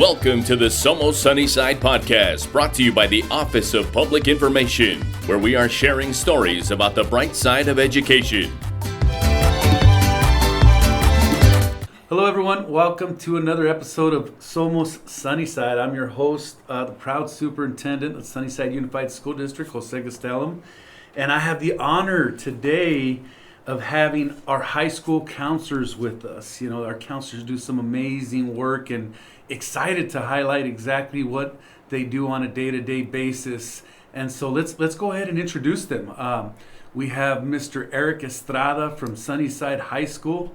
Welcome to the Somos Sunnyside podcast, brought to you by the Office of Public Information, where we are sharing stories about the bright side of education. Hello everyone, welcome to another episode of Somos Sunnyside. I'm your host, the proud superintendent of Sunnyside Unified School District, Jose Gastelum, and I have the honor today of having our high school counselors with us. You know, our counselors do some amazing work, and excited to highlight exactly what they do on a day-to-day basis. And so let's go ahead and introduce them. We have Mr. Eric Estrada from Sunnyside High School.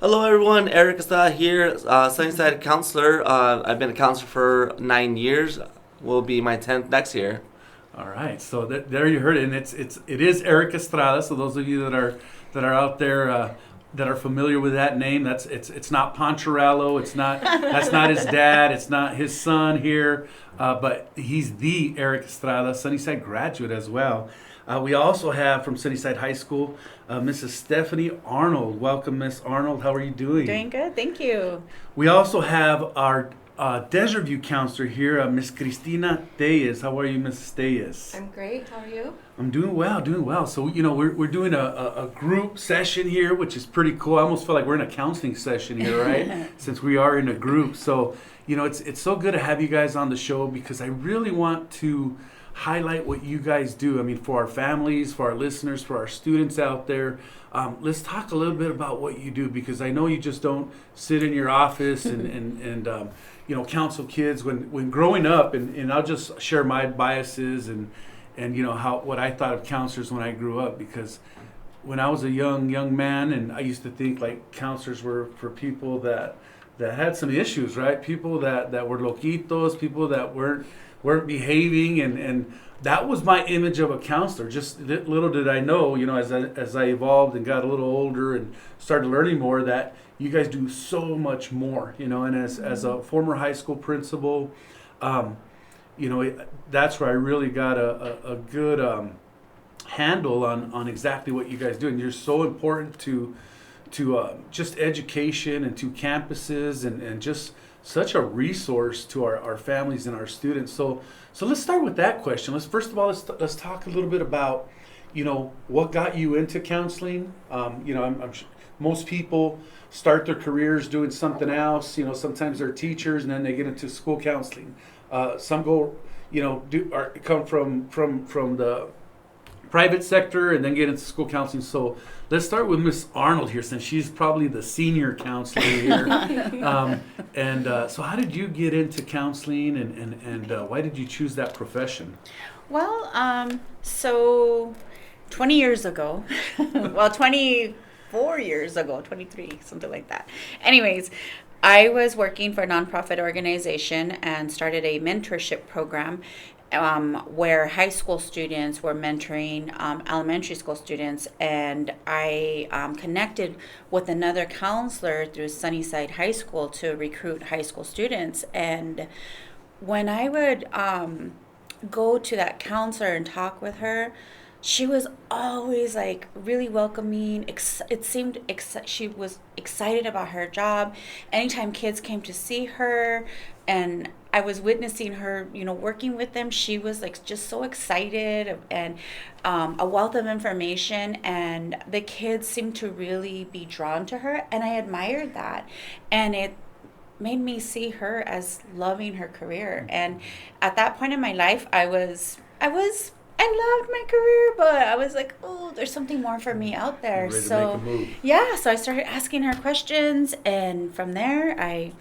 Hello everyone, Eric Estrada here, Sunnyside counselor. I've been a counselor for 9 years. Will be my 10th next year. All right, so there you heard it, and it is Eric Estrada. So those of you that are out there that are familiar with that name, it's not Poncherello, that's not his dad, it's not his son here, but he's the Eric Estrada, Sunnyside graduate as well. We also have from Sunnyside High School, Mrs. Stephanie Arnold. Welcome, Miss Arnold. How are you doing? Doing good, thank you. We also have our Desert View counselor here, Miss Christina Tellez. How are you, Mrs. Tellez? I'm great. How are you? I'm doing well. So, you know, we're doing a group session here, which is pretty cool. I almost feel like we're in a counseling session here, right? Since we are in a group. So, you know, it's so good to have you guys on the show, because I really want to highlight what you guys do. I mean, for our families, for our listeners, for our students out there. Let's talk a little bit about what you do, because I know you just don't sit in your office and you know, counsel kids. When growing up, and I'll just share my biases and you know what I thought of counselors when I grew up, because when I was a young man, and I used to think like counselors were for people that had some issues, right? People that were loquitos, people that weren't behaving, and that was my image of a counselor. Just little did I know, you know, as I evolved and got a little older and started learning more, that you guys do so much more, you know. And as a former high school principal, you know, that's where I really got a good handle on exactly what you guys do. And you're so important to just education and to campuses, and just such a resource to our families and our students. So let's start with that question. First of all, let's talk a little bit about, you know, what got you into counseling. You know, I'm most people start their careers doing something else. You know, sometimes they're teachers and then they get into school counseling. Some go, you know, come from the private sector and then get into school counseling. So let's start with Miss Arnold here, since she's probably the senior counselor here. So how did you get into counseling, and why did you choose that profession? Well, so 20 years ago, well, 24 years ago, 23, something like that. Anyways, I was working for a nonprofit organization and started a mentorship program where high school students were mentoring elementary school students, and I connected with another counselor through Sunnyside High School to recruit high school students. And when I would go to that counselor and talk with her, she was always like really welcoming. It seemed she was excited about her job. Anytime kids came to see her and I was witnessing her, you know, working with them, she was like just so excited, and a wealth of information, and the kids seemed to really be drawn to her, and I admired that, and it made me see her as loving her career. And at that point in my life, I loved my career, but I was like, oh, there's something more for me out there. So yeah, so I started asking her questions, and from there I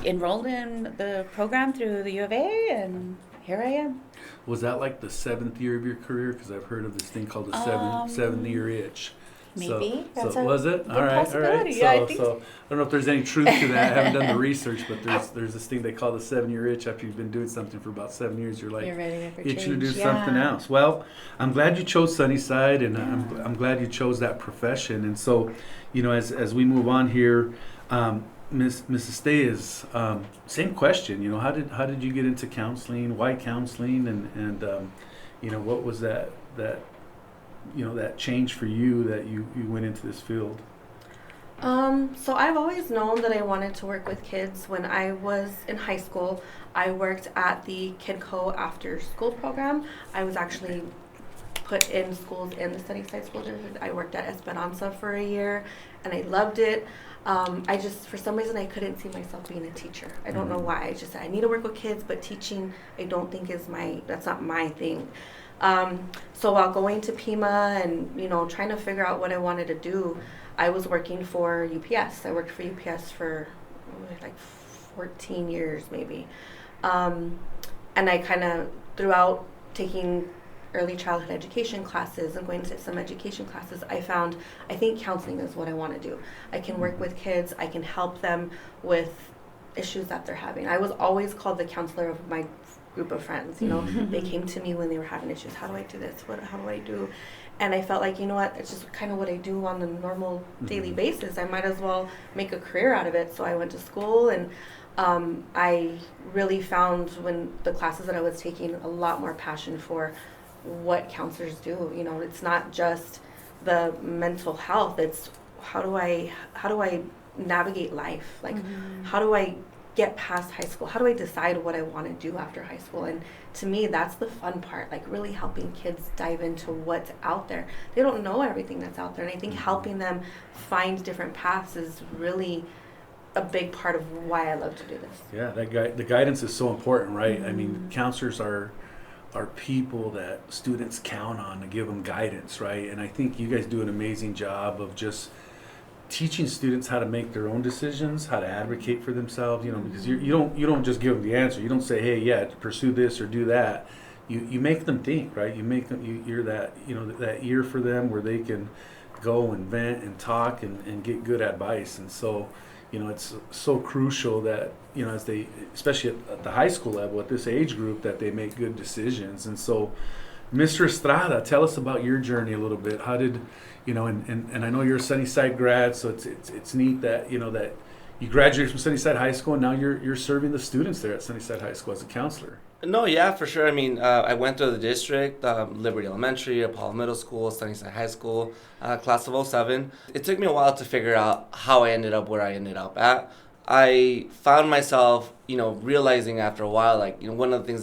enrolled in the program through the U of A, and here I am. Was that like the 7th year of your career? Because I've heard of this thing called the seven year itch. Maybe. So was it? All right. Yeah, I think so I don't know if there's any truth to that. I haven't done the research, but there's this thing they call the 7-year itch. After you've been doing something for about 7 years, you're like, you're ready for itching to change. do something else. Well, I'm glad you chose Sunnyside, and I'm glad you chose that profession. And so, you know, as we move on here, Mrs. Tellez, same question. You know, how did you get into counseling? Why counseling? And you know, what was that change for you that you went into this field? So I've always known that I wanted to work with kids. When I was in high school, I worked at the KidCo after school program. I was actually put in schools in the Sunnyside School District. I worked at Esperanza for a year, and I loved it. I just, for some reason, I couldn't see myself being a teacher. I don't know why. I just said, I need to work with kids, but teaching, I don't think that's not my thing. So while going to Pima and, trying to figure out what I wanted to do, I was working for UPS. I worked for UPS for like 14 years maybe. And I kind of, throughout taking early childhood education classes and going to some education classes, I think counseling is what I want to do. I can work with kids. I can help them with issues that they're having. I was always called the counselor of my group of friends. They came to me when they were having issues. How do I do this? How do I do? And I felt like, it's just kind of what I do on a normal daily basis. I might as well make a career out of it. So I went to school, and I really found, when the classes that I was taking, a lot more passion for what counselors do. It's not just the mental health. It's how do I navigate life? Like, how do I get past high school? How do I decide what I want to do after high school? And to me, that's the fun part, like really helping kids dive into what's out there. They don't know everything that's out there, and I think helping them find different paths is really a big part of why I love to do this. Yeah, the guidance is so important, right? I mean, counselors are people that students count on to give them guidance, right? And I think you guys do an amazing job of just teaching students how to make their own decisions, how to advocate for themselves, because you don't just give them the answer. You don't say, hey, yeah, pursue this or do that. You make them think, right? You make them, you're that, that ear for them where they can go and vent and talk and get good advice. And so, it's so crucial that, as they, especially at the high school level, at this age group, that they make good decisions. And so, Mr. Estrada, tell us about your journey a little bit. How did, and I know you're a Sunnyside grad, so it's neat that, that you graduated from Sunnyside High School, and now you're serving the students there at Sunnyside High School as a counselor. No, yeah, for sure. I mean, I went through the district, Liberty Elementary, Apollo Middle School, Sunnyside High School, class of 07. It took me a while to figure out how I ended up where I ended up at. I found myself, realizing after a while, like, one of the things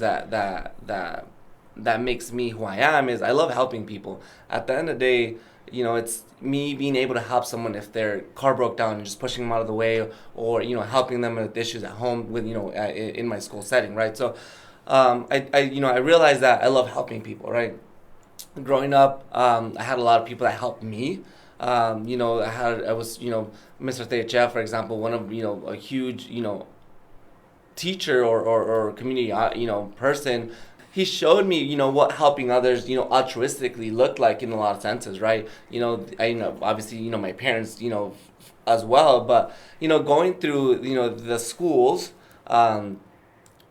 that makes me who I am is I love helping people. At the end of the day, it's me being able to help someone if their car broke down and just pushing them out of the way, or, helping them with issues at home with, in my school setting, right? So, I realized that I love helping people, right? Growing up, I had a lot of people that helped me. I was Mr. Tellez, for example, one of, a huge, teacher or community, person. He showed me, what helping others, altruistically looked like in a lot of senses, right? Obviously, my parents, as well, but, going through, the schools,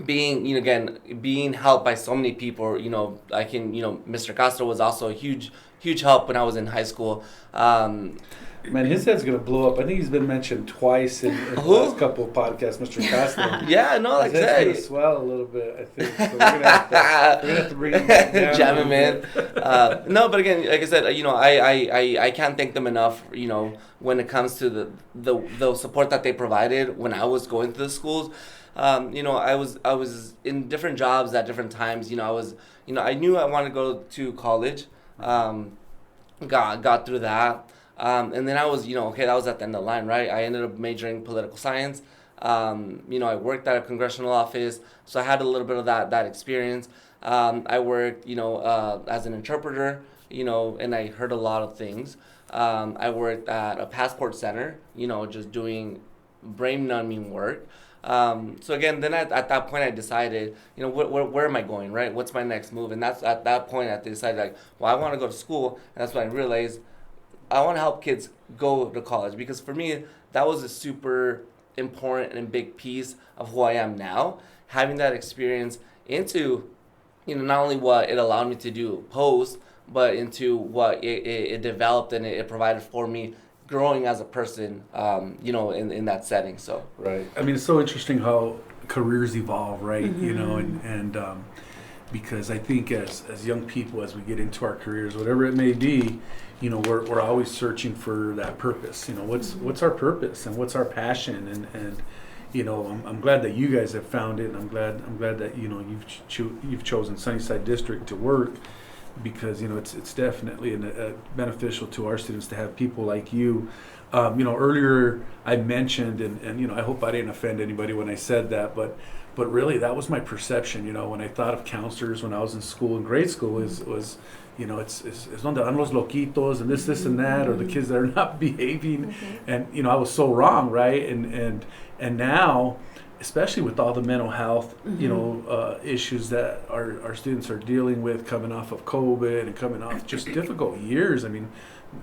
being helped by so many people, Mr. Castro was also a huge help when I was in high school. Man, his head's gonna blow up. I think he's been mentioned twice in the last couple of podcasts, Mr. Castro. Yeah, no, like his head's gonna swell a little bit, I think. So we're gonna have to bring him back down. Jam him in. No, but again, like I said, I can't thank them enough. When it comes to the support that they provided when I was going to the schools. I was in different jobs at different times. I knew I wanted to go to college. Got through that. And then I was, that was at the end of the line, right? I ended up majoring political science. I worked at a congressional office, so I had a little bit of that experience. I worked, as an interpreter, and I heard a lot of things. I worked at a passport center, just doing brain numbing work. So again, then at that point I decided, where am I going, right? What's my next move? And that's at that point I decided, like, well, I want to go to school. And that's when I realized I want to help kids go to college, because for me, that was a super important and big piece of who I am now. Having that experience into, not only what it allowed me to do post, but into what it developed and it provided for me growing as a person, in that setting. So right. I mean, it's so interesting how careers evolve, right? And because I think as young people, as we get into our careers, whatever it may be, we're always searching for that purpose. What's our purpose and what's our passion, and I'm glad that you guys have found it, and I'm glad that you've chosen Sunnyside District to work, because it's definitely beneficial to our students to have people like you. Earlier I mentioned, and I hope I didn't offend anybody when I said that, but really that was my perception. When I thought of counselors when I was in school, in grade school, was it's donde van los loquitos and this and that, or the kids that are not behaving, and I was so wrong, right? And now, especially with all the mental health issues that our students are dealing with, coming off of COVID and coming off just difficult years. I mean,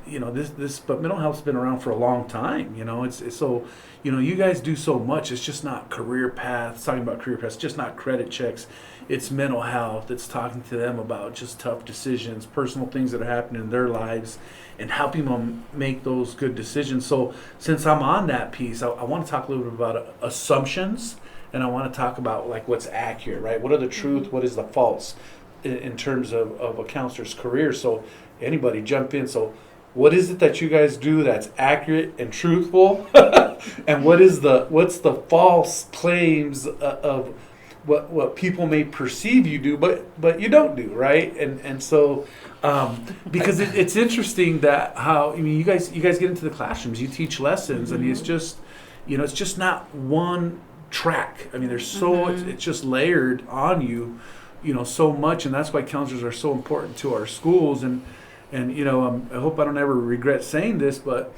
but mental health's been around for a long time. It's so, you guys do so much. It's just not career paths, talking about career paths, just not credit checks. It's mental health. It's talking to them about just tough decisions, personal things that are happening in their lives, and helping them make those good decisions. So since I'm on that piece, I want to talk a little bit about assumptions, and I want to talk about like what's accurate, right? What are the truth? What is the false in terms of a counselor's career? So anybody jump in. So what is it that you guys do that's accurate and truthful? And what's the false claims of what people may perceive you do, but you don't do, right? And so because it's interesting that how you guys get into the classrooms, you teach lessons, and it's just it's just not one track. I mean, there's so it's just layered on you, so much, and that's why counselors are so important to our schools. And I hope I don't ever regret saying this, but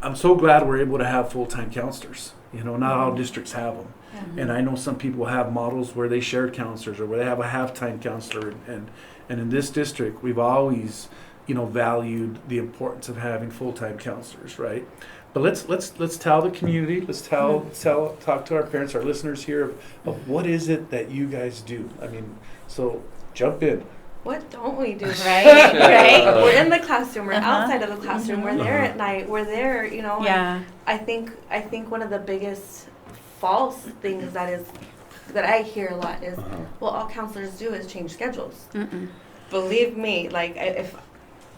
I'm so glad we're able to have full-time counselors. Not all districts have them. And I know some people have models where they share counselors or where they have a half-time counselor. And in this district, we've always, valued the importance of having full-time counselors, right? But let's tell the community, talk to our parents, our listeners here of what is it that you guys do. I mean, so jump in. What don't we do? Right. We're in the classroom. We're outside of the classroom. We're there at night. We're there. Yeah. I think one of the biggest false things that I hear a lot is, well, all counselors do is change schedules. Believe me, like if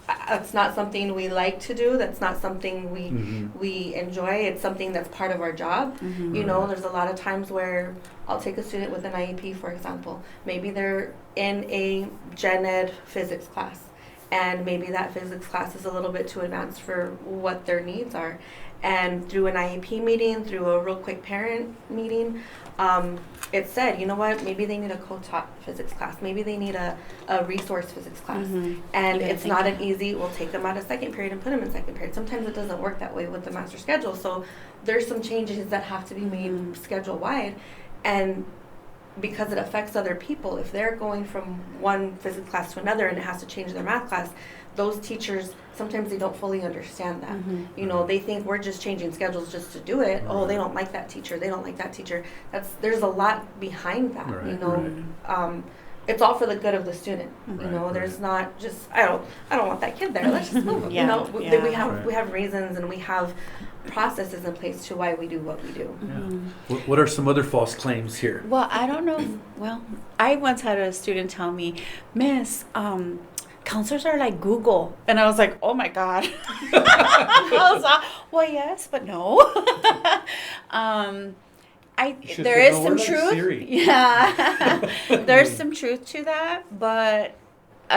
that's not something we like to do, that's not something we enjoy. It's something that's part of our job. There's a lot of times where I'll take a student with an IEP, for example. Maybe they're in a gen ed physics class, and maybe that physics class is a little bit too advanced for what their needs are. And through an IEP meeting, through a real quick parent meeting, it said, maybe they need a co-taught physics class. Maybe they need a resource physics class. And it's not an easy, we'll take them out of second period and put them in second period. Sometimes it doesn't work that way with the master schedule. So there's some changes that have to be made schedule-wide. And because it affects other people, if they're going from one physics class to another and it has to change their math class, those teachers, sometimes they don't fully understand that. They think we're just changing schedules just to do it. Oh, they don't like that teacher. They don't like that teacher. There's a lot behind that, it's all for the good of the student. There's not just, I don't want that kid there. Let's just move them. We have reasons, and we have processes in place to why we do what we do. What are some other false claims here? Well, I don't know. Well, I once had a student tell me, Miss, counselors are like Google. And I was like, oh my God. I was like, well, yes, but no. There is some truth. Yeah. There's some truth to that, but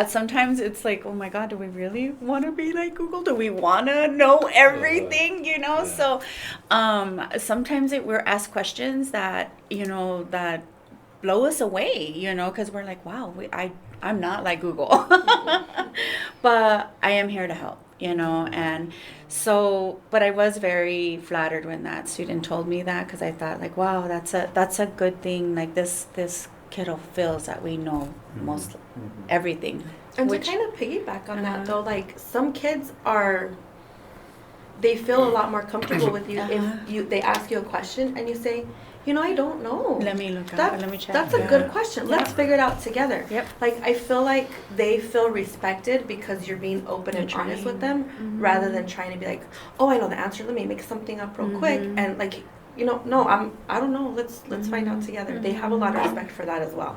sometimes it's like, oh my God, do we really want to be like Google? Do we want to know everything, Yeah. So sometimes we're asked questions that, that blow us away, because we're like, wow, I'm not like Google. But I am here to help, and so, but I was very flattered when that student told me that, because I thought like, wow, that's a good thing. Like this kiddo feels that we know most everything. And to kind of piggyback on that though, like some kids they feel a lot more comfortable with you if they ask you a question and you say, I don't know. Let me look up. Let me check. That's a good question. Let's figure it out together. Yep. Like I feel like they feel respected because you're being open and honest with them, rather than trying to be like, oh, I know the answer. Let me make something up real quick, and like, no, I don't know. Let's find out together. They have a lot of respect for that as well.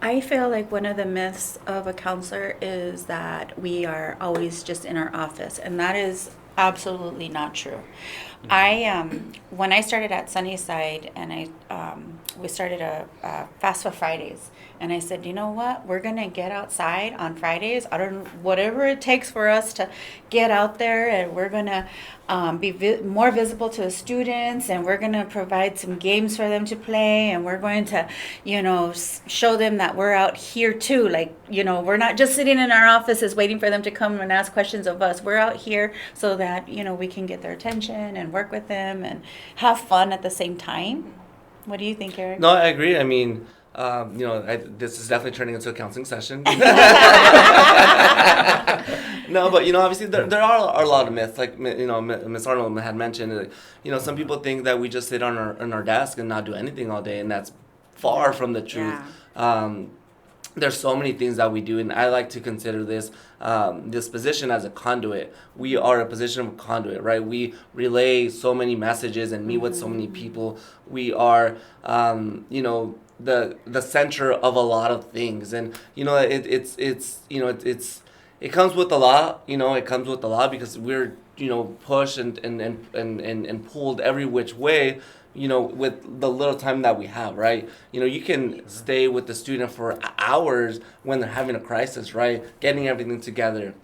I feel like one of the myths of a counselor is that we are always just in our office, and that is absolutely not true. When I started at Sunnyside, and we started a FAFSA Fridays, and I said, you know what, we're gonna get outside on Fridays. Whatever it takes for us to get out there, and we're gonna be more visible to the students, and we're gonna provide some games for them to play, and we're going to, show them that we're out here too. Like, we're not just sitting in our offices waiting for them to come and ask questions of us. We're out here so that we can get their attention and work with them and have fun at the same time. What do you think, Eric? No, I agree. I mean, this is definitely turning into a counseling session. No, but obviously there are a lot of myths. Like Miss Arnold had mentioned. Some people think that we just sit on our desk and not do anything all day, and that's far from the truth. Yeah. There's so many things that we do, and I like to consider this position as a conduit. We are a position of conduit, right? We relay so many messages and meet with so many people. We are, the center of a lot of things, and it comes with a lot. It comes with a lot because we're pushed and pulled every which way. With the little time that we have, right? You can stay with the student for hours when they're having a crisis, right? Getting everything together.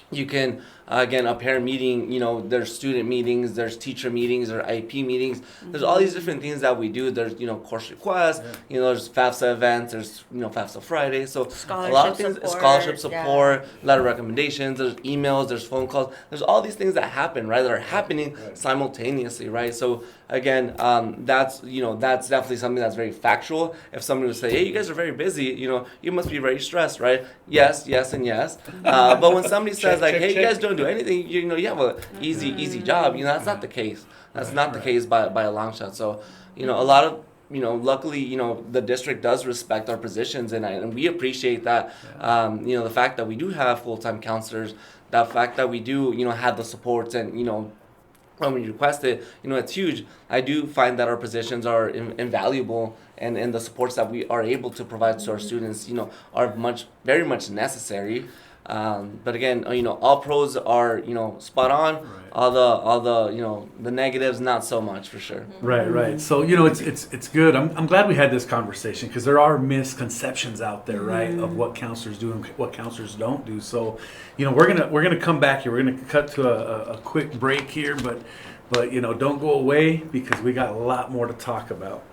You can, again, a parent meeting, there's student meetings, there's teacher meetings, or IEP meetings. There's all these different things that we do. There's, course requests, there's FAFSA events, there's, FAFSA Fridays. So a lot of things, scholarship support, letter recommendations, there's emails, there's phone calls. There's all these things that happen, right? That are happening simultaneously, right? So again, that's definitely something that's very factual. If somebody would say, hey, you guys are very busy, you must be very stressed, right? Yes, and yes. But when somebody says hey, you guys don't do anything, you have a easy job, that's not the case. That's not the case by a long shot. So, a lot of, luckily, the district does respect our positions, and we appreciate that, the fact that we do have full-time counselors, the fact that we do, have the supports, and, when we request it, it's huge. I do find that our positions are invaluable, and the supports that we are able to provide to our students, are very much necessary. But again, all pros are, spot on. Right. All the the negatives, not so much for sure. Right. So, it's good. I'm glad we had this conversation because there are misconceptions out there, right, of what counselors do and what counselors don't do. So, we're gonna come back here. We're gonna cut to a quick break here, but don't go away because we got a lot more to talk about.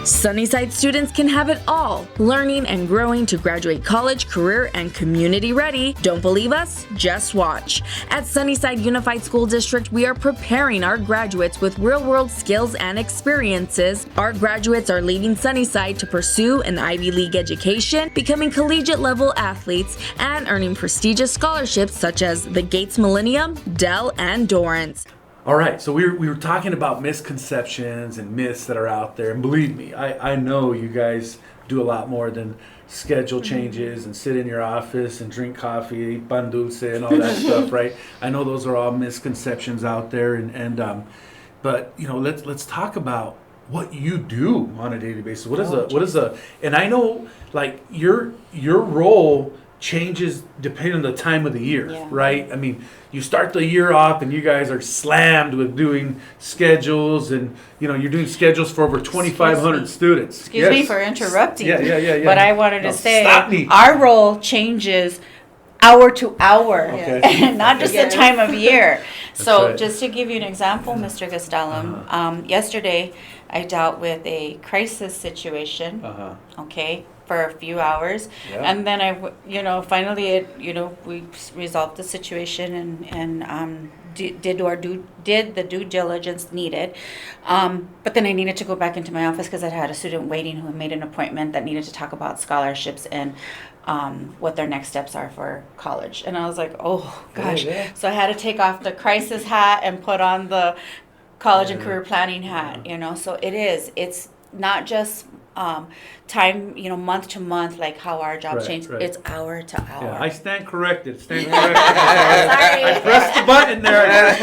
Sunnyside students can have it all, learning and growing to graduate college, career, and community ready. Don't believe us? Just watch. At Sunnyside Unified School District, we are preparing our graduates with real-world skills and experiences. Our graduates are leaving Sunnyside to pursue an Ivy League education, becoming collegiate-level athletes, and earning prestigious scholarships such as the Gates Millennium, Dell, and Dorrance. All right, so we were talking about misconceptions and myths that are out there, and believe me, I know you guys do a lot more than schedule changes and sit in your office and drink coffee, eat pan dulce, and all that stuff, right? I know those are all misconceptions out there, but let's talk about what you do on a daily basis. What is a and I know like your role changes depending on the time of the year, right? I mean, you start the year off and you guys are slammed with doing schedules, and you're doing schedules for over 2,500 students. Excuse me for interrupting. Yeah. But I wanted to say stop me. Our role changes hour to hour, okay. not just the time of year. So right. just to give you an example, Mr. Gastelum, yesterday I dealt with a crisis situation. Okay. For a few hours, and then finally we resolved the situation and did the due diligence needed, but then I needed to go back into my office because I had a student waiting who made an appointment that needed to talk about scholarships and what their next steps are for college, and I was like, oh gosh, so I had to take off the crisis hat and put on the college and career planning hat, so it's not just time, month to month, like how our job changes. Right. It's hour to hour. Yeah, I stand corrected. Sorry. I pressed the button there.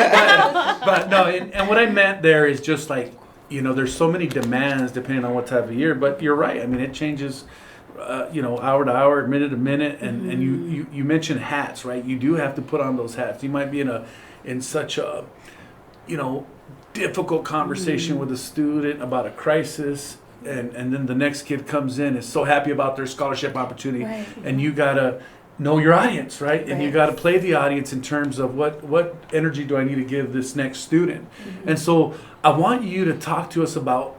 But no, and what I meant there is just like, there's so many demands depending on what type of year. But you're right. I mean, it changes hour to hour, minute to minute, and you mentioned hats, right? You do have to put on those hats. You might be in such a, difficult conversation with a student about a crisis, and then the next kid comes in, is so happy about their scholarship opportunity, Right. and you gotta know your audience, right? And you Right. got to play the audience in terms of what energy do I need to give this next student. And so I want you to talk to us about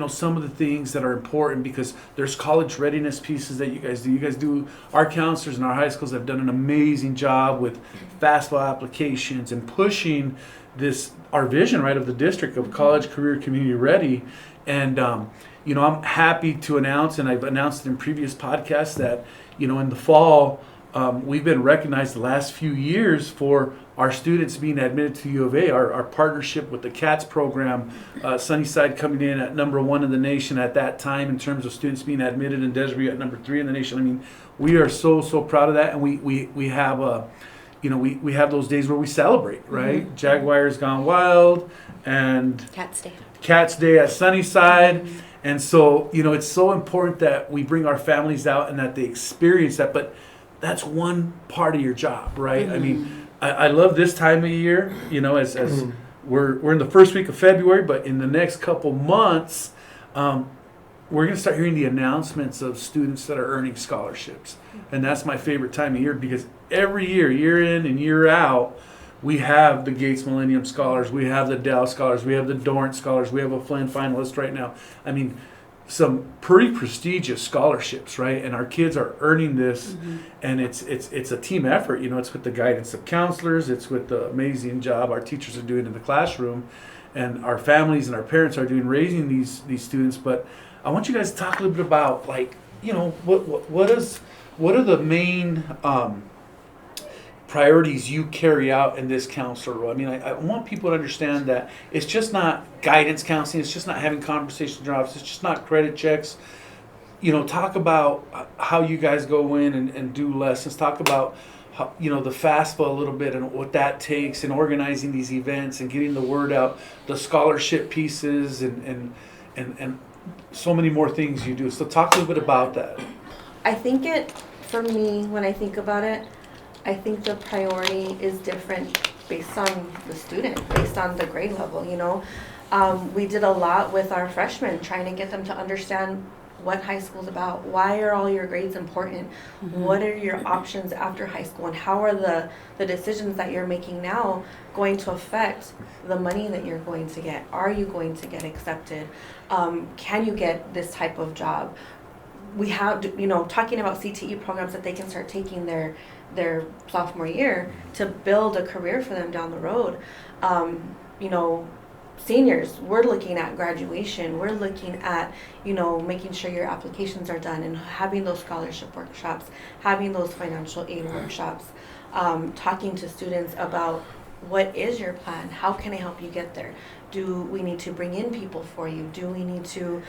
some of the things that are important, because there's college readiness pieces that you guys do. Our counselors in our high schools have done an amazing job with FAFSA applications and pushing our vision, right, of the district of college, career, community ready. And I'm happy to announce, and I've announced it in previous podcasts, that in the fall, we've been recognized the last few years for our students being admitted to U of A. Our partnership with the CATS program, Sunnyside coming in at #1 in the nation at that time in terms of students being admitted, and Desiree at #3 in the nation. I mean, we are so proud of that, and we have we have those days where we celebrate, right? Jaguars Gone Wild and Cats Day at Sunnyside. And so, it's so important that we bring our families out and that they experience that. But that's one part of your job, right? I mean, I love this time of year, as we're in the first week of February, but in the next couple months, we're going to start hearing the announcements of students that are earning scholarships. And that's my favorite time of year, because every year in and year out, we have the Gates Millennium Scholars, we have the Dow Scholars, we have the Dorrance Scholars, we have a Flynn finalist right now. I mean, some pretty prestigious scholarships, right? And our kids are earning this, and it's a team effort. It's with the guidance of counselors, it's with the amazing job our teachers are doing in the classroom, and our families and our parents are doing raising these students. But I want you guys to talk a little bit about, like, what are the main priorities you carry out in this counselor role. I mean, I want people to understand that it's just not guidance counseling, it's just not having conversations in your office, it's just not credit checks. Talk about how you guys go in and do lessons. Talk about how, the FAFSA a little bit and what that takes, and organizing these events and getting the word out, the scholarship pieces, and so many more things you do. So talk a little bit about that. I think for me, when I think about it, I think the priority is different based on the student, based on the grade level, We did a lot with our freshmen, trying to get them to understand what high school is about. Why are all your grades important? What are your options after high school? And how are the decisions that you're making now going to affect the money that you're going to get? Are you going to get accepted? Can you get this type of job? We have, talking about CTE programs that they can start taking their sophomore year to build a career for them down the road. Seniors, we're looking at graduation. We're looking at, making sure your applications are done and having those scholarship workshops, having those financial aid workshops, talking to students about what is your plan? How can I help you get there? Do we need to bring in people for you? Do we need to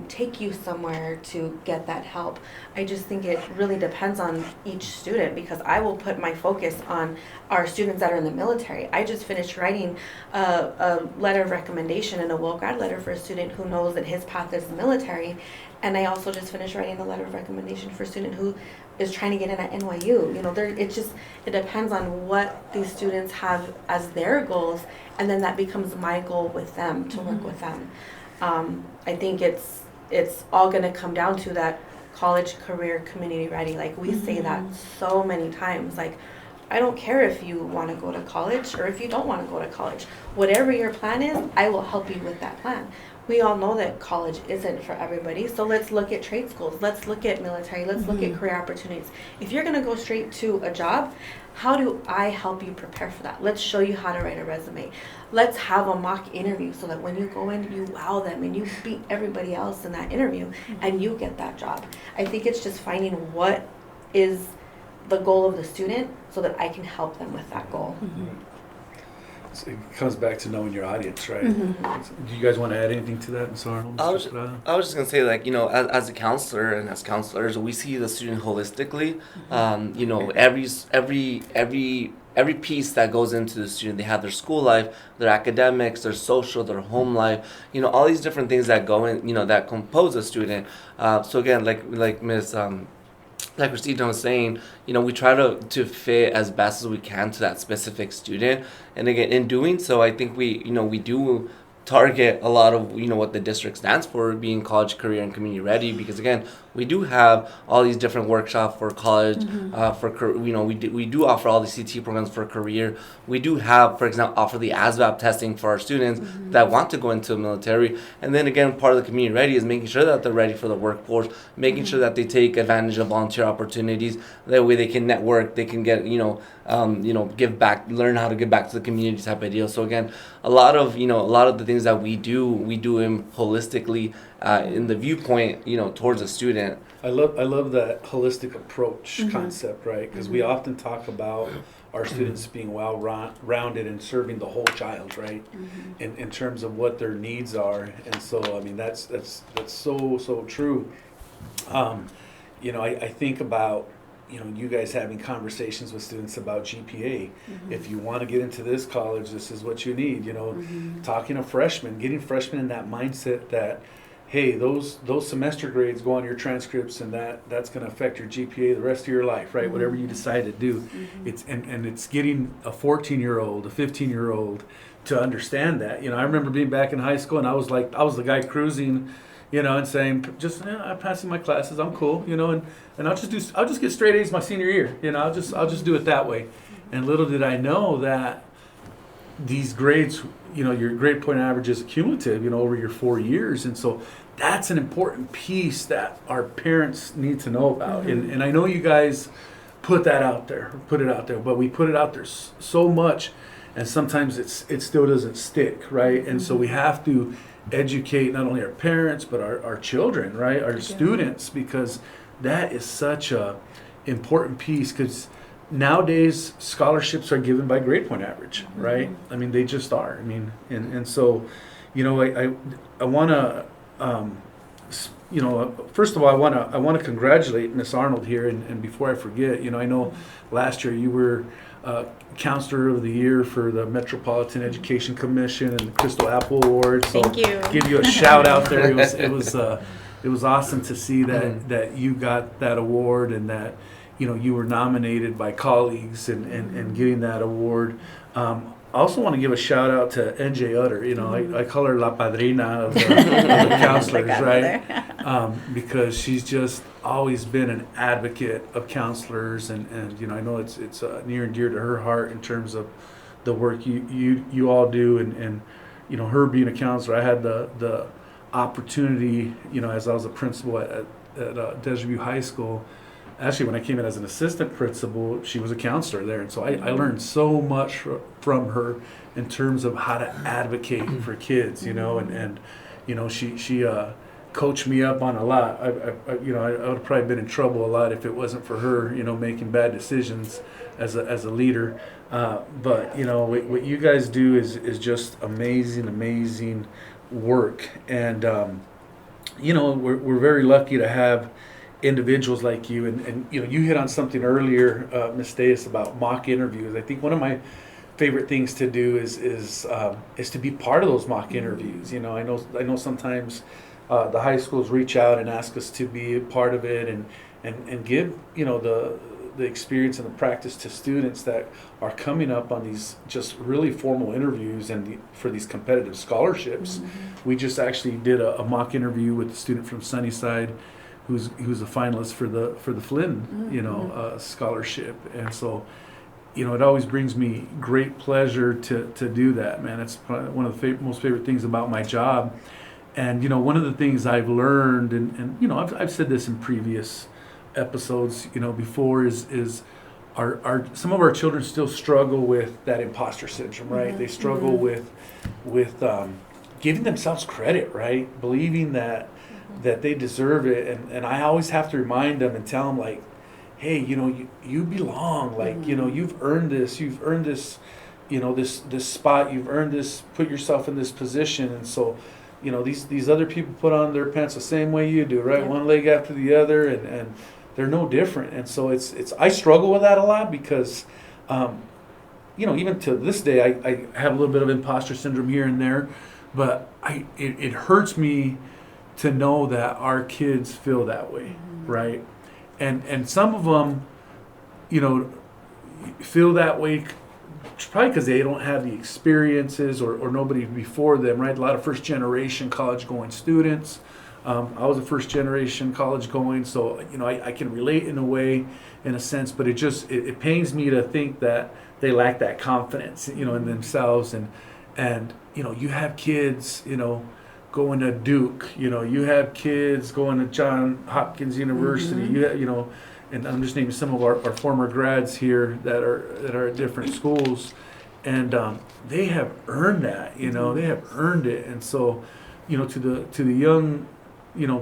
take you somewhere to get that help? I just think it really depends on each student, because I will put my focus on our students that are in the military. I just finished writing a letter of recommendation and a will grad letter for a student who knows that his path is the military. And I also just finished writing a letter of recommendation for a student who is trying to get in at NYU. It depends on what these students have as their goals, and then that becomes my goal with them, to work with them. I think it's all going to come down to that college, career, community ready. Like, we say that so many times. Like, I don't care if you want to go to college or if you don't want to go to college. Whatever your plan is, I will help you with that plan. We all know that college isn't for everybody, so let's look at trade schools, let's look at military, let's look at career opportunities. If you're going to go straight to a job, how do I help you prepare for that? Let's show you how to write a resume. Let's have a mock interview so that when you go in, you wow them and you beat everybody else in that interview and you get that job. I think it's just finding what is the goal of the student so that I can help them with that goal. So it comes back to knowing your audience, right? Do you guys want to add anything to that, Ms. Arnold? I was just going to say, like, as a counselor and as counselors, we see the student holistically. Every every piece that goes into the student. They have their school life, their academics, their social, their home life, all these different things that go in, that compose a student. So again, like Miss like Christina was saying, we try to fit as best as we can to that specific student. And again, in doing so, I think we do target a lot of what the district stands for, being college, career, and community ready, because again, we do have all these different workshops for college, we do offer all the CT programs for career. We do have, for example, offer the ASVAB testing for our students that want to go into the military. And then again, part of the community ready is making sure that they're ready for the workforce, making sure that they take advantage of volunteer opportunities. That way they can network, they can get, give back, learn how to give back to the community type of deal. So again, a lot of the things that we do them holistically in the viewpoint, towards a student. I love that holistic approach concept, right? Because we often talk about our students being well-rounded and serving the whole child, right? In terms of what their needs are, and so I mean that's so true. I think about you guys having conversations with students about GPA. If you want to get into this college, this is what you need. Talking to freshmen, getting freshmen in that mindset that, hey, those semester grades go on your transcripts, and that's going to affect your GPA the rest of your life, right? Whatever you decide to do, it's getting a 14-year-old, a 15-year-old to understand that. I remember being back in high school, and I was the guy cruising, and saying, I'm passing my classes, I'm cool, and I'll just get straight A's my senior year, I'll just do it that way. And little did I know that these grades, your grade point average is cumulative, over your 4 years, and so that's an important piece that our parents need to know about. And I know you guys put it out there, but we put it out there so much, and sometimes it still doesn't stick, right? And so we have to educate not only our parents but our children, right, our students, because that is such a important piece. Because nowadays scholarships are given by grade point average, right? I mean, they just are. I mean, and so I want to first of all, I want to congratulate Miss Arnold here, and before I forget, I know last year you were Counselor of the Year for the Metropolitan Education Commission and the Crystal Apple Award. So thank you. Give you a shout out there. It was awesome to see that you got that award, and that you were nominated by colleagues and getting that award. I also want to give a shout out to NJ Utter. I call her La Padrina of the counselors, right? Because she's just always been an advocate of counselors, and I know it's near and dear to her heart in terms of the work you all do, and her being a counselor. I had the opportunity, as I was a principal at Desert View High School. Actually, when I came in as an assistant principal, she was a counselor there, and so I learned so much from her in terms of how to advocate for kids, and she coached me up on a lot. I would have probably been in trouble a lot if it wasn't for her, making bad decisions as a leader. But what you guys do is just amazing work, and we're very lucky to have individuals like you, and you hit on something earlier, Ms. Deus, about mock interviews. I think one of my favorite things to do is to be part of those mock interviews. I know sometimes the high schools reach out and ask us to be a part of it, and give the experience and the practice to students that are coming up on these just really formal interviews and for these competitive scholarships. We just actually did a mock interview with a student from Sunnyside who's a finalist for the Flynn scholarship, and so it always brings me great pleasure to do that, man. It's probably one of the most favorite things about my job. And one of the things I've learned, and I've said this in previous episodes before, is our some of our children still struggle with that imposter syndrome, right? They struggle with giving themselves credit, right? Believing that they deserve it, and I always have to remind them and tell them, like, hey, you belong, like, you've earned this, this spot, you've earned this, put yourself in this position. And so these other people put on their pants the same way you do, right? One leg after the other, and they're no different. And so it's I struggle with that a lot, because even to this day, I have a little bit of imposter syndrome here and there, but it hurts me to know that our kids feel that way, right? And some of them, feel that way probably because they don't have the experiences or nobody before them, right? A lot of first generation college going students. I was a first generation college going, so I can relate in a way, in a sense, but it pains me to think that they lack that confidence, in themselves, and you have kids, going to Duke, you have kids going to Johns Hopkins University, and I'm just naming some of our former grads here that are at different schools, and they have earned that, they have earned it, and so, to the young,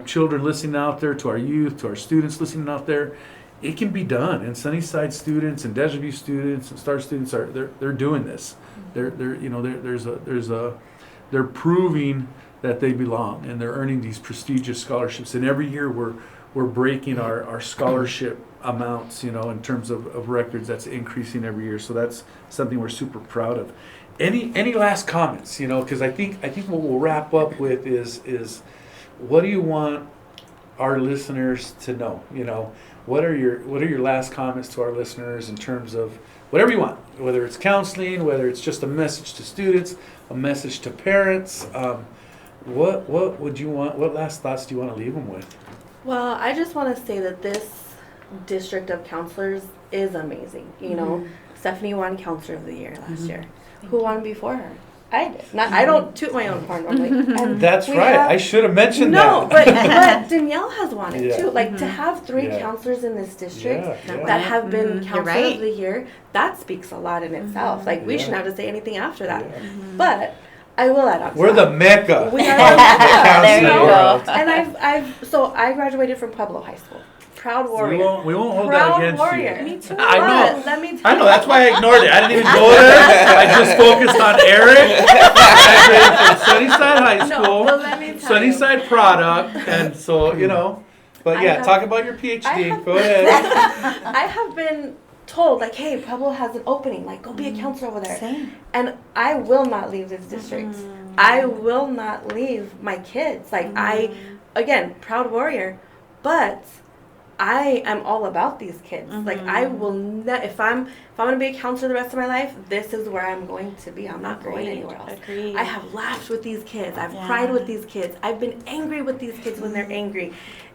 children listening out there, to our youth, to our students listening out there, it can be done. And Sunnyside students and Desert View students and Star students they're doing this. They're proving that they belong, and they're earning these prestigious scholarships. And every year we're breaking our scholarship amounts, in terms of records. That's increasing every year. So that's something we're super proud of. Any last comments? Because I think what we'll wrap up with is what do you want our listeners to know? What are your last comments to our listeners in terms of whatever you want, whether it's counseling, whether it's just a message to students, a message to parents? What would you want? What last thoughts do you want to leave them with? Well, I just want to say that this district of counselors is amazing. Stephanie won Counselor of the Year last year. Who won before her? I did. I don't toot my own horn normally. And that's right. I should have mentioned that. No, but Danielle has won it too. To have 3 counselors in this district that have been Counselor of the Year, that speaks a lot in itself. We shouldn't have to say anything after that. But I will add on. We're the Mecca. We are the Mecca. There you go. And I graduated from Pueblo High School. Proud warrior. We won't hold that against warrior. you. Me too. I know. Let me tell I know. That's why I ignored it. I didn't even go there. I just focused on Eric. I from Sunnyside High School, let me tell Sunnyside product, and so But talk about your PhD. Go ahead. I have been told hey, Pueblo has an opening. Go be a counselor over there. Same. And I will not leave this district. I will not leave my kids. Again, proud warrior, but I am all about these kids. I will if I'm going to be a counselor the rest of my life, this is where I'm going to be. I'm not going anywhere else. Agreed. I have laughed with these kids. I've cried with these kids. I've been angry with these kids when they're angry.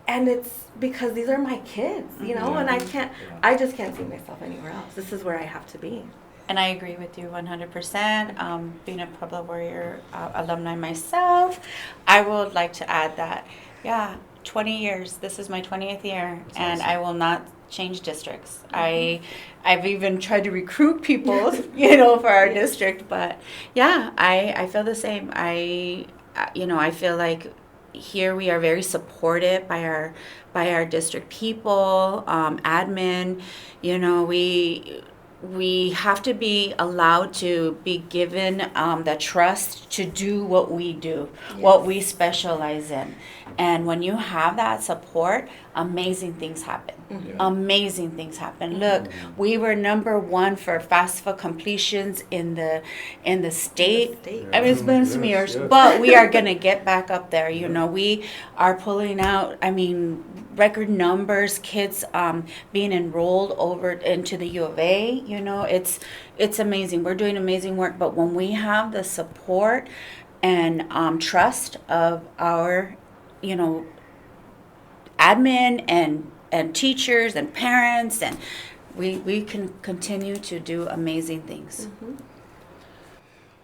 And it's because these are my kids, and I just can't see myself anywhere else. This is where I have to be. And I agree with you 100%. Being a Pueblo Warrior alumni myself, I would like to add that, 20 years. This is my 20th year, and I will not change districts. I've even tried to recruit people, for our district, but I feel the same. I feel like here we are very supported by our district people, admin. We have to be allowed to be given the trust to do what we do, what we specialize in. And when you have that support, amazing things happen. Amazing things happen. Look, we were #1 for FAFSA completions in the state. I mean, it's been some years, but we are going to get back up there. We are pulling out, record numbers, kids being enrolled over into the U of A. It's amazing. We're doing amazing work, but when we have the support and trust of our admin and teachers and parents, and we can continue to do amazing things.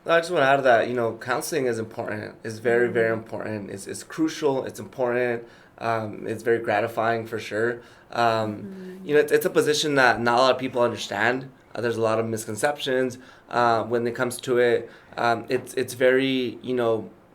I just want to add to that, counseling is important. It's very, very important. It's crucial. It's important. It's very gratifying for sure. It's a position that not a lot of people understand. There's a lot of misconceptions when it comes to it. It's very,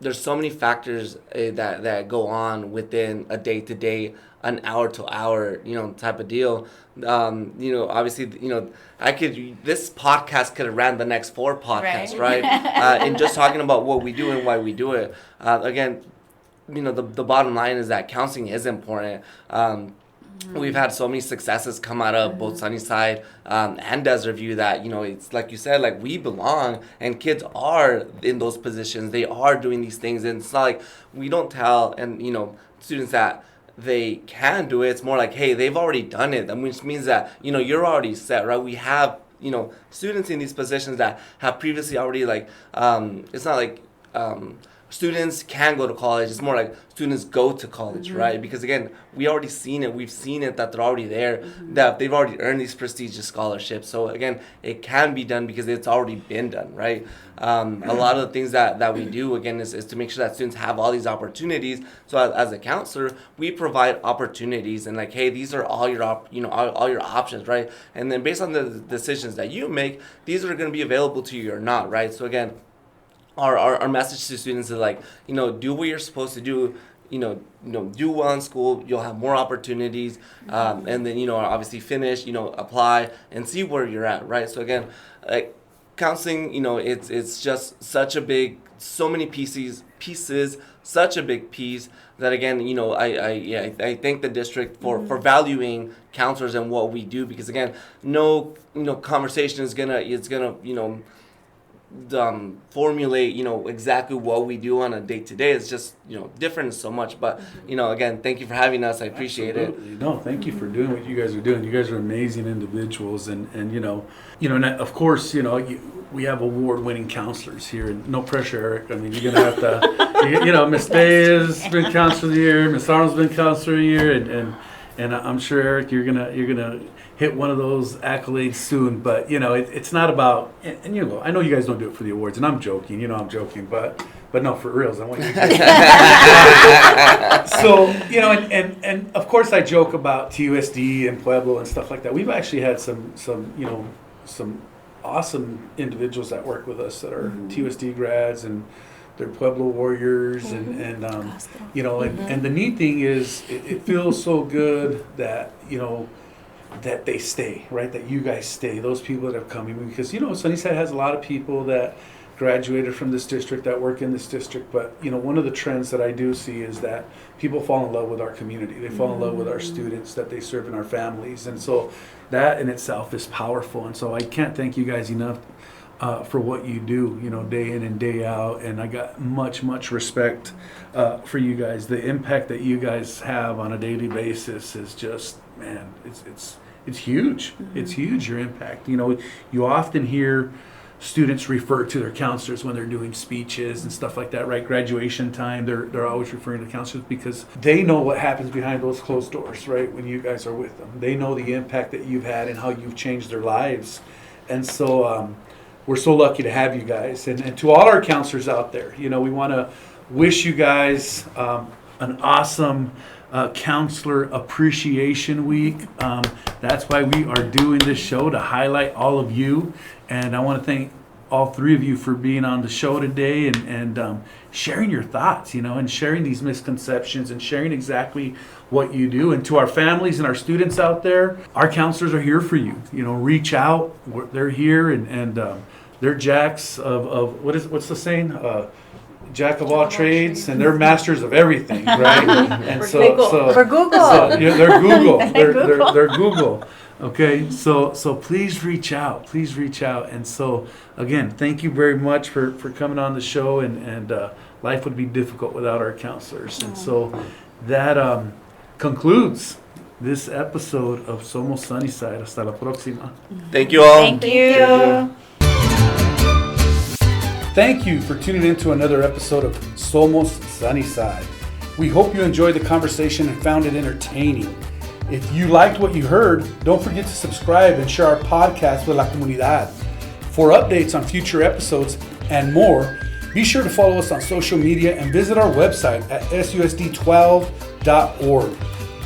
there's so many factors that go on within a day-to-day, an hour-to-hour, type of deal. Obviously, this podcast could have ran the next 4 podcasts, right? And just talking about what we do and why we do it. Again, the bottom line is that counseling is important. We've had so many successes come out of both Sunnyside and Desert View that, it's like you said, like we belong, and kids are in those positions. They are doing these things, and it's not like we don't tell students that they can do it. It's more like, hey, they've already done it, which means that, you're already set, right? We have, students in these positions that have previously already, it's not like students can go to college. It's more like students go to college, right? Because again, we already seen it. We've seen it that they're already there, that they've already earned these prestigious scholarships. So again, it can be done because it's already been done, right? A lot of the things that we do, again, is to make sure that students have all these opportunities. So as a counselor, we provide opportunities and like, hey, these are all your all your options, right? And then based on the decisions that you make, these are going to be available to you or not, right? So again, our message to students is like, do what you're supposed to do, do well in school, you'll have more opportunities, and then, obviously finish, apply and see where you're at, right? So again, like counseling, it's just such a big, so many pieces, such a big piece that again, I thank the district for valuing counselors and what we do, because again, no, conversation is gonna formulate exactly what we do on a day-to-day. It's just different so much, but again, thank you for having us. I appreciate Absolutely. No, thank you for doing what you guys are doing. You guys are amazing individuals, and and of course, we have award-winning counselors here, and no pressure, Eric. I mean, you're gonna have to Miss Day has been counselor of the year, Miss Arnold's been counselor of the year, and I'm sure, Eric, you're gonna hit one of those accolades soon. But it's not about, and I know you guys don't do it for the awards, and I'm joking, I'm joking, but no, for reals, I want you to so and of course I joke about TUSD and Pueblo and stuff like that. We've actually had some awesome individuals that work with us that are TUSD grads, and they're Pueblo warriors, and the neat thing is it feels so good that that they stay, right? That you guys stay, those people that have come in, because Sunnyside has a lot of people that graduated from this district that work in this district, but one of the trends that I do see is that people fall in love with our community. They fall in love with our students that they serve in our families, and so that in itself is powerful. And so I can't thank you guys enough for what you do, day in and day out. And I got much respect for you guys. The impact that you guys have on a daily basis is just, man, it's huge. It's huge, your impact. You often hear students refer to their counselors when they're doing speeches and stuff like that, right? Graduation time, they're always referring to counselors because they know what happens behind those closed doors, right? When you guys are with them, they know the impact that you've had and how you've changed their lives. And so we're so lucky to have you guys. And to all our counselors out there, we want to wish you guys an awesome Counselor Appreciation Week. That's why we are doing this show, to highlight all of you. And I want to thank all three of you for being on the show today and sharing your thoughts, and sharing these misconceptions and sharing exactly what you do. And to our families and our students out there, our counselors are here for you. Reach out. They're here, and they're jacks of what's the saying? Jack of all trades, and they're masters of everything, right? And for Google. they're Google. They're Google. Okay, so please reach out. And so again, thank you very much for coming on the show. And life would be difficult without our counselors. And so that concludes this episode of Somos Sunnyside. Hasta la próxima. Thank you all. Thank you. Thank you for tuning in to another episode of Somos Sunnyside. We hope you enjoyed the conversation and found it entertaining. If you liked what you heard, don't forget to subscribe and share our podcast with la comunidad. For updates on future episodes and more, be sure to follow us on social media and visit our website at susd12.org.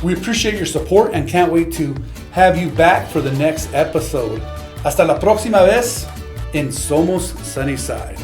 We appreciate your support and can't wait to have you back for the next episode. Hasta la próxima vez en Somos Sunnyside.